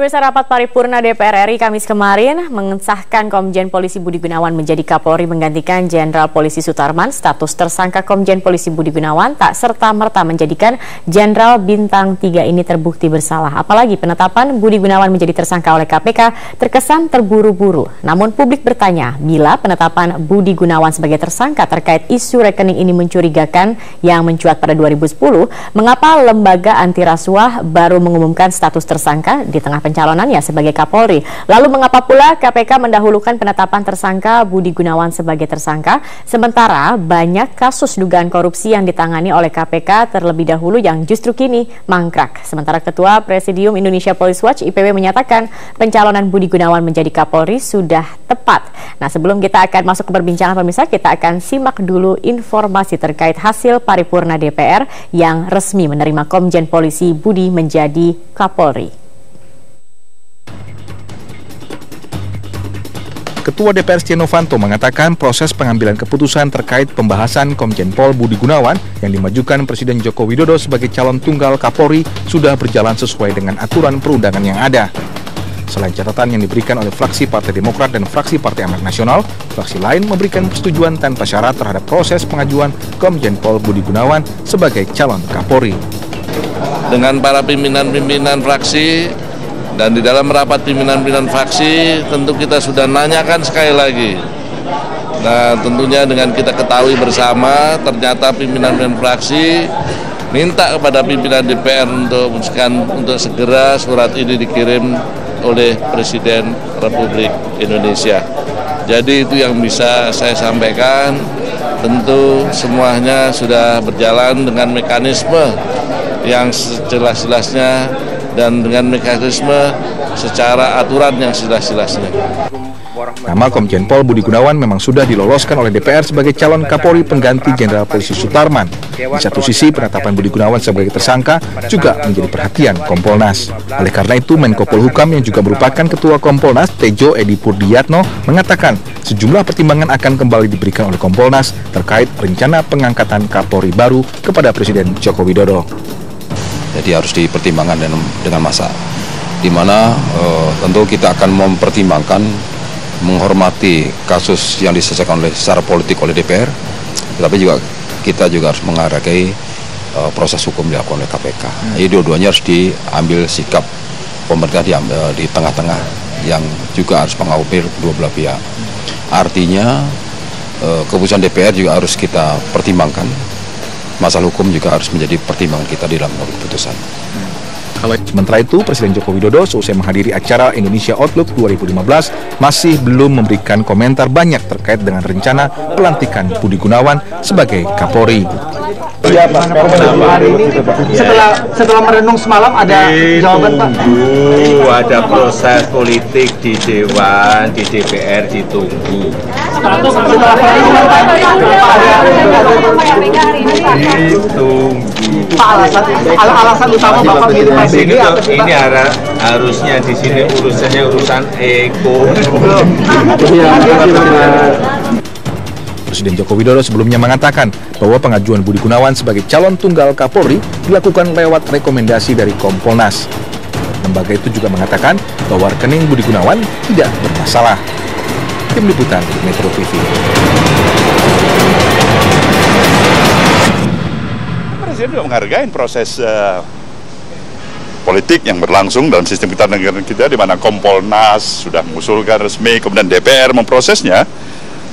Pemirsa, rapat paripurna DPR RI Kamis kemarin mengesahkan Komjen Polisi Budi Gunawan menjadi Kapolri menggantikan Jenderal Polisi Sutarman. Status tersangka Komjen Polisi Budi Gunawan tak serta-merta menjadikan Jenderal Bintang 3 ini terbukti bersalah. Apalagi penetapan Budi Gunawan menjadi tersangka oleh KPK terkesan terburu-buru. Namun publik bertanya, bila penetapan Budi Gunawan sebagai tersangka terkait isu rekening ini mencurigakan yang mencuat pada 2010, mengapa lembaga anti rasuah baru mengumumkan status tersangka di tengah pencalonannya sebagai Kapolri? Lalu mengapa pula KPK mendahulukan penetapan tersangka Budi Gunawan sebagai tersangka, sementara banyak kasus dugaan korupsi yang ditangani oleh KPK terlebih dahulu yang justru kini mangkrak? Sementara Ketua Presidium Indonesia Police Watch IPW menyatakan pencalonan Budi Gunawan menjadi Kapolri sudah tepat. Nah, sebelum kita akan masuk ke perbincangan pemirsa, kita akan simak dulu informasi terkait hasil paripurna DPR yang resmi menerima Komjen Polisi Budi menjadi Kapolri. Ketua DPR Setia Novanto mengatakan proses pengambilan keputusan terkait pembahasan Komjen Pol Budi Gunawan yang dimajukan Presiden Joko Widodo sebagai calon tunggal Kapolri sudah berjalan sesuai dengan aturan perundangan yang ada. Selain catatan yang diberikan oleh fraksi Partai Demokrat dan fraksi Partai Amanat Nasional, fraksi lain memberikan persetujuan tanpa syarat terhadap proses pengajuan Komjen Pol Budi Gunawan sebagai calon Kapolri. Dengan para pimpinan-pimpinan fraksi dan di dalam rapat pimpinan-pimpinan fraksi tentu kita sudah nanyakan sekali lagi. Nah, tentunya dengan kita ketahui bersama ternyata pimpinan-pimpinan fraksi minta kepada pimpinan DPR untuk segera surat ini dikirim oleh Presiden Republik Indonesia. Jadi itu yang bisa saya sampaikan. Tentu semuanya sudah berjalan dengan mekanisme yang sejelas-jelasnya dan dengan mekanisme secara aturan yang sejelas-jelasnya. Nama Komjen Pol Budi Gunawan memang sudah diloloskan oleh DPR sebagai calon Kapolri pengganti Jenderal Polisi Sutarman. Di satu sisi, penetapan Budi Gunawan sebagai tersangka juga menjadi perhatian Kompolnas. Oleh karena itu, Menko Polhukam yang juga merupakan Ketua Kompolnas, Tejo Edi Purdiyatno, mengatakan sejumlah pertimbangan akan kembali diberikan oleh Kompolnas terkait rencana pengangkatan Kapolri baru kepada Presiden Joko Widodo. Jadi harus dipertimbangkan dengan masa, di mana tentu kita akan mempertimbangkan menghormati kasus yang diselesaikan secara politik oleh DPR, tetapi kita juga harus menghargai proses hukum dilakukan oleh KPK. Jadi dua-duanya harus diambil sikap pemerintah di tengah-tengah yang juga harus mengakomodir dua belah pihak. Artinya keputusan DPR juga harus kita pertimbangkan. Masalah hukum juga harus menjadi pertimbangan kita di dalam keputusan. Sementara itu, Presiden Joko Widodo seusai menghadiri acara Indonesia Outlook 2015 masih belum memberikan komentar banyak terkait dengan rencana pelantikan Budi Gunawan sebagai Kapolri. Setelah merenung semalam ada jawaban, Pak? Ada proses politik di Dewan, di DPR ditunggu. Alasan utama Bapak menjadi PBG ini harusnya di sini urusannya urusan ekonomi. Presiden Joko Widodo sebelumnya mengatakan bahwa pengajuan Budi Gunawan sebagai calon tunggal Kapolri dilakukan lewat rekomendasi dari Kompolnas. Lembaga itu juga mengatakan bahwa rekening Budi Gunawan tidak bermasalah. Tim Liputan Metro TV. Presiden juga menghargai proses politik yang berlangsung dalam sistem ketatanegaraan kita, di mana Kompolnas sudah mengusulkan resmi, kemudian DPR memprosesnya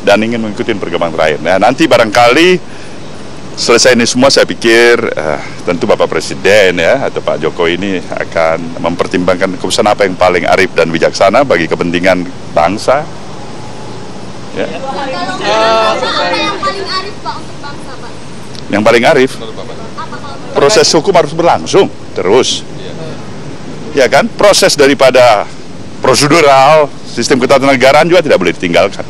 dan ingin mengikuti perkembangan terakhir. Nah, nanti barangkali selesai ini semua, saya pikir tentu Bapak Presiden atau Pak Jokowi ini akan mempertimbangkan keputusan apa yang paling arif dan bijaksana bagi kepentingan bangsa. Ya. Yang paling arif, Pak, untuk bangsa, Pak? Yang paling arif? Proses hukum harus berlangsung terus. Ya kan? Proses daripada prosedural sistem ketatanegaraan juga tidak boleh ditinggalkan.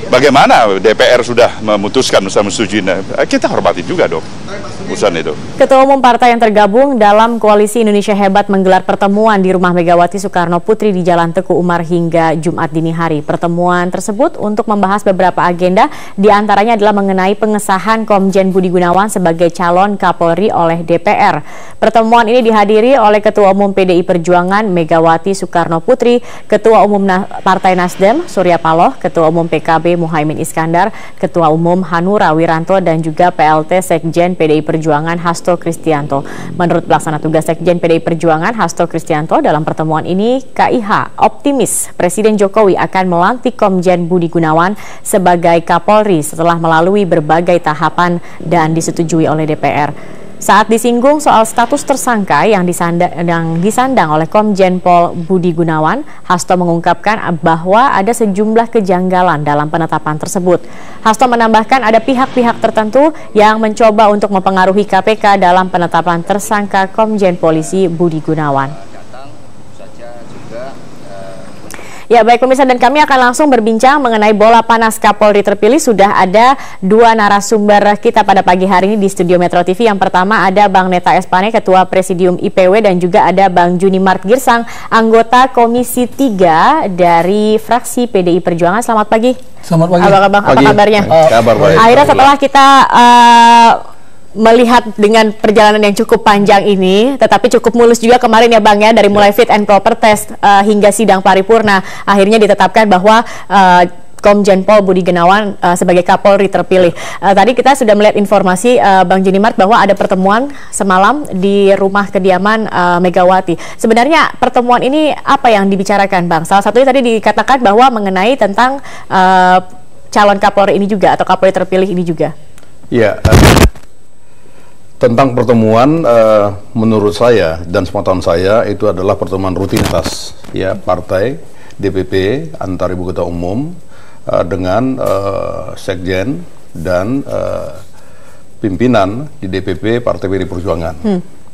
bagaimana DPR sudah memutuskan, menyetujui, kita hormati juga dong urusan itu. Ketua Umum partai yang tergabung dalam Koalisi Indonesia Hebat menggelar pertemuan di rumah Megawati Soekarno Putri di Jalan Teguh Umar hingga Jumat dini hari. Pertemuan tersebut untuk membahas beberapa agenda, diantaranya adalah mengenai pengesahan Komjen Budi Gunawan sebagai calon Kapolri oleh DPR. Pertemuan ini dihadiri oleh Ketua Umum PDI Perjuangan Megawati Soekarno Putri, Ketua Umum Partai Nasdem Surya Paloh, Ketua Umum PKB Muhaimin Iskandar, Ketua Umum Hanura Wiranto, dan juga PLT Sekjen PDI Perjuangan Hasto Kristianto. Menurut pelaksana tugas Sekjen PDI Perjuangan Hasto Kristianto, dalam pertemuan ini KIH optimis Presiden Jokowi akan melantik Komjen Budi Gunawan sebagai Kapolri setelah melalui berbagai tahapan dan disetujui oleh DPR. Saat disinggung soal status tersangka yang disandang oleh Komjen Pol Budi Gunawan, Hasto mengungkapkan bahwa ada sejumlah kejanggalan dalam penetapan tersebut. Hasto menambahkan ada pihak-pihak tertentu yang mencoba untuk mempengaruhi KPK dalam penetapan tersangka Komjen Polisi Budi Gunawan. Ya baik pemirsa, dan kami akan langsung berbincang mengenai bola panas Kapolri terpilih. Sudah ada dua narasumber kita pada pagi hari ini di studio Metro TV. Yang pertama ada Bang Neta Espane, Ketua Presidium IPW, dan juga ada Bang Junimart Girsang, anggota Komisi 3 dari fraksi PDI Perjuangan. Selamat pagi. Selamat pagi. Apa kabarnya? Kabar baik. Akhirnya setelah kita melihat dengan perjalanan yang cukup panjang ini, tetapi cukup mulus juga kemarin ya Bang ya, dari mulai fit and proper test hingga sidang paripurna, akhirnya ditetapkan bahwa Komjen Pol Budi Gunawan sebagai Kapolri terpilih. Tadi kita sudah melihat informasi Bang Junimart bahwa ada pertemuan semalam di rumah kediaman Megawati. Sebenarnya pertemuan ini apa yang dibicarakan Bang? Salah satunya tadi dikatakan bahwa mengenai tentang calon Kapolri ini juga, atau Kapolri terpilih ini juga. Ya, tentang pertemuan menurut saya dan sepengetahuan saya itu adalah pertemuan rutinitas ya partai DPP antar Ibu Ketua Umum dengan Sekjen dan pimpinan di DPP Partai PDI Perjuangan.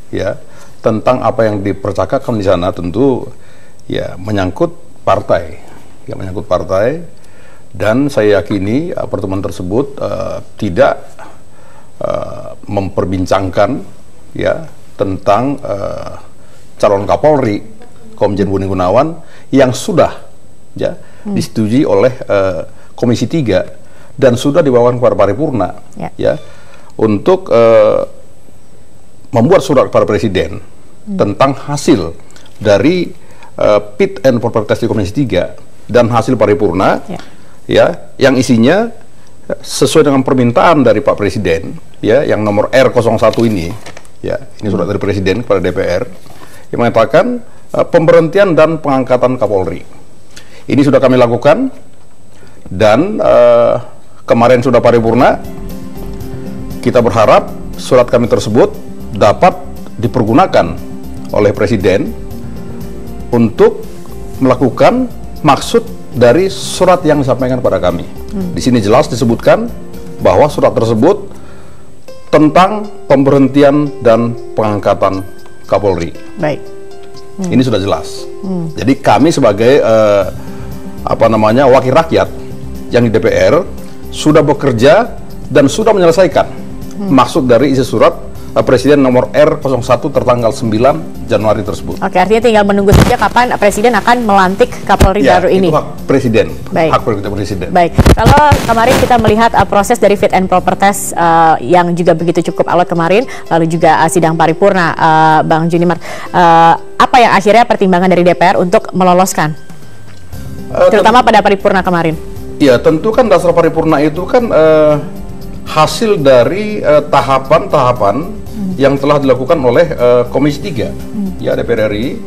Ya, tentang apa yang dipercakapkan di sana tentu ya menyangkut partai. Ya, menyangkut partai, dan saya yakini pertemuan tersebut tidak memperbincangkan ya tentang calon Kapolri Komjen Budi Gunawan yang sudah ya disetujui oleh Komisi 3 dan sudah dibawakan kepada paripurna ya untuk membuat surat kepada Presiden tentang hasil dari fit and proper test di Komisi 3 dan hasil paripurna ya yang isinya sesuai dengan permintaan dari Pak Presiden ya yang nomor R01 ini ya, ini surat dari Presiden kepada DPR yang mengatakan pemberhentian dan pengangkatan Kapolri. Ini sudah kami lakukan dan kemarin sudah paripurna. Kita berharap surat kami tersebut dapat dipergunakan oleh Presiden untuk melakukan maksud dari surat yang disampaikan kepada kami. Di sini jelas disebutkan bahwa surat tersebut tentang pemberhentian dan pengangkatan Kapolri. Baik. Ini sudah jelas. Jadi kami sebagai wakil rakyat yang di DPR sudah bekerja dan sudah menyelesaikan maksud dari isi surat Presiden nomor R01 tertanggal 9 Januari tersebut. Oke, artinya tinggal menunggu saja kapan Presiden akan melantik Kapolri baru ini. Itu hak Presiden. Baik. Hak prerogatif Presiden. Baik. Kalau kemarin kita melihat proses dari fit and proper test yang juga begitu cukup alot kemarin, lalu juga sidang paripurna, Bang Junimart, apa yang akhirnya pertimbangan dari DPR untuk meloloskan, terutama pada paripurna kemarin? Ya, tentu kan dasar paripurna itu kan hasil dari tahapan-tahapan yang telah dilakukan oleh Komisi 3 ya DPR RI,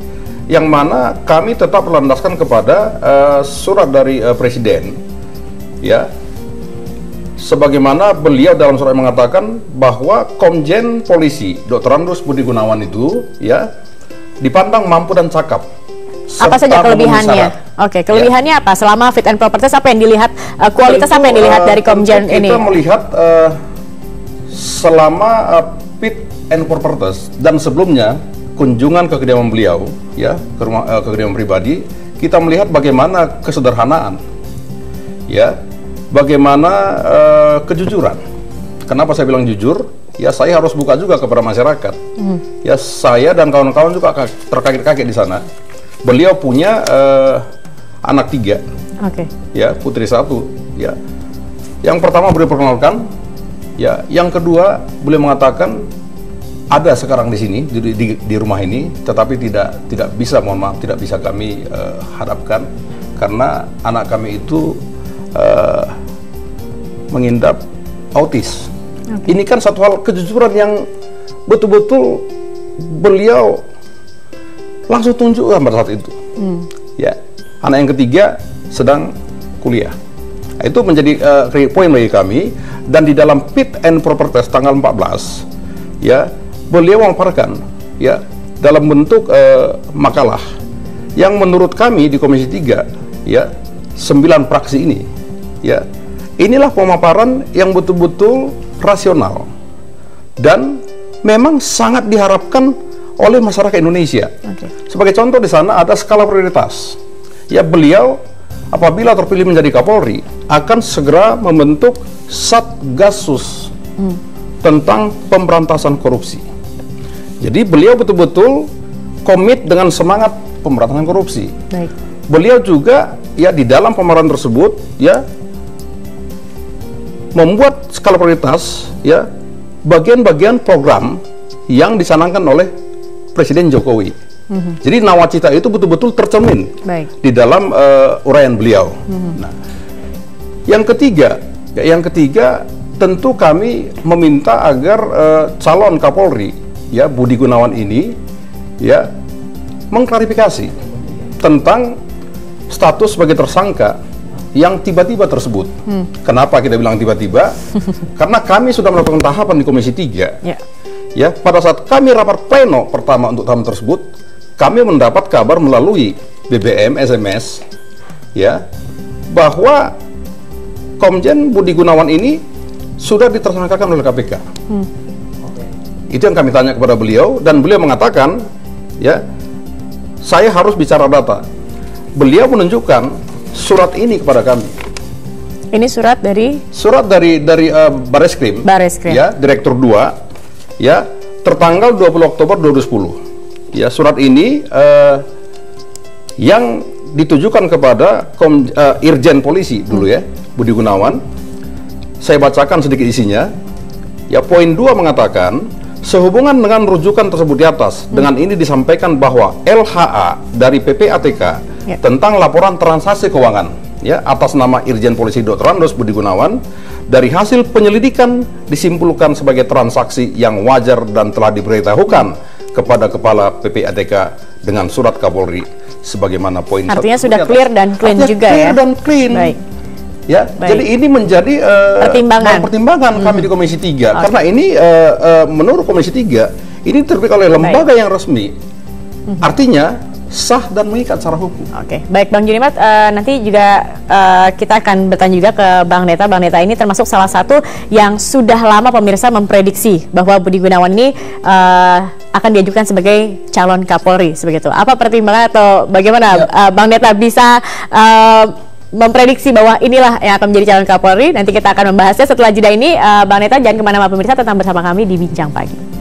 yang mana kami tetap berlandaskan kepada surat dari Presiden ya, sebagaimana beliau dalam surat mengatakan bahwa Komjen Polisi Dr. Andrus Budi Gunawan itu ya dipandang mampu dan cakap. Apa saja kelebihannya? Oke, kelebihannya apa? Selama fit and proper test apa yang dilihat, kualitas apa yang dilihat dari Komjen ini? Kita melihat selama fit and proper test dan sebelumnya kunjungan ke kediaman beliau ya, ke kediaman pribadi, kita melihat bagaimana kesederhanaan ya, bagaimana kejujuran. Kenapa saya bilang jujur? Ya saya harus buka juga kepada masyarakat. Ya saya dan kawan-kawan juga terkaget-kaget di sana. Beliau punya anak 3, ya putri 1. Ya, yang pertama beliau perkenalkan. Ya, yang kedua beliau mengatakan ada sekarang di sini di rumah ini, tetapi tidak bisa, mohon maaf, tidak bisa kami hadapkan karena anak kami itu mengidap autis. Ini kan satu hal kejujuran yang betul-betul beliau langsung tunjukkan pada saat itu. Ya, anak yang ketiga sedang kuliah. Itu menjadi poin bagi kami. Dan di dalam fit and proper test tanggal 14, ya beliau memaparkan ya dalam bentuk makalah yang menurut kami di Komisi 3 ya 9 praksi ini ya inilah pemaparan yang betul-betul rasional dan memang sangat diharapkan oleh masyarakat Indonesia. Sebagai contoh di sana ada skala prioritas. Ya beliau apabila terpilih menjadi Kapolri akan segera membentuk Satgasus tentang pemberantasan korupsi. Jadi beliau betul-betul komit dengan semangat pemberantasan korupsi. Beliau juga ya di dalam pemaparan tersebut ya membuat skala prioritas ya bagian-bagian program yang dicanangkan oleh Presiden Jokowi. Jadi nawacita itu betul-betul tercermin di dalam uraian beliau. Nah, yang ketiga tentu kami meminta agar calon Kapolri ya Budi Gunawan ini ya mengklarifikasi tentang status sebagai tersangka yang tiba-tiba tersebut. Kenapa kita bilang tiba-tiba? Karena kami sudah melakukan tahapan di Komisi 3. Ya, pada saat kami rapat pleno pertama untuk tahapan tersebut, kami mendapat kabar melalui BBM, SMS, ya, bahwa Komjen Budi Gunawan ini sudah ditersangkakan oleh KPK. Itu yang kami tanya kepada beliau dan beliau mengatakan, ya, saya harus bicara data. Beliau menunjukkan surat ini kepada kami. Ini surat dari Bareskrim. Ya, Direktur 2, ya, tertanggal 20 Oktober 2010. Ya, surat ini yang ditujukan kepada Irjen Polisi dulu ya, Budi Gunawan. Saya bacakan sedikit isinya. Ya, poin 2 mengatakan, sehubungan dengan rujukan tersebut di atas, dengan ini disampaikan bahwa LHA dari PPATK tentang laporan transaksi keuangan ya atas nama Irjen Polisi Dr. Andos Budi Gunawan dari hasil penyelidikan disimpulkan sebagai transaksi yang wajar dan telah diberitahukan kepada Kepala PPATK dengan surat Kapolri sebagaimana poin. Artinya sudah clear dan clean juga ya. Dan clean. Ya, jadi ini menjadi pertimbangan kami di Komisi 3 karena ini menurut Komisi 3 ini terbit oleh lembaga yang resmi. Artinya sah dan mengikat secara hukum. Baik Bang Junimat, nanti juga kita akan bertanya juga ke Bang Neta. Bang Neta ini termasuk salah satu yang sudah lama pemirsa memprediksi bahwa Budi Gunawan ini akan diajukan sebagai calon Kapolri, sebegitu. Apa pertimbangan atau bagaimana Bang Neta bisa memprediksi bahwa inilah yang akan menjadi calon Kapolri? Nanti kita akan membahasnya setelah jeda ini. Bang Neta jangan kemana-mana pemirsa, tetap bersama kami di Bincang Pagi.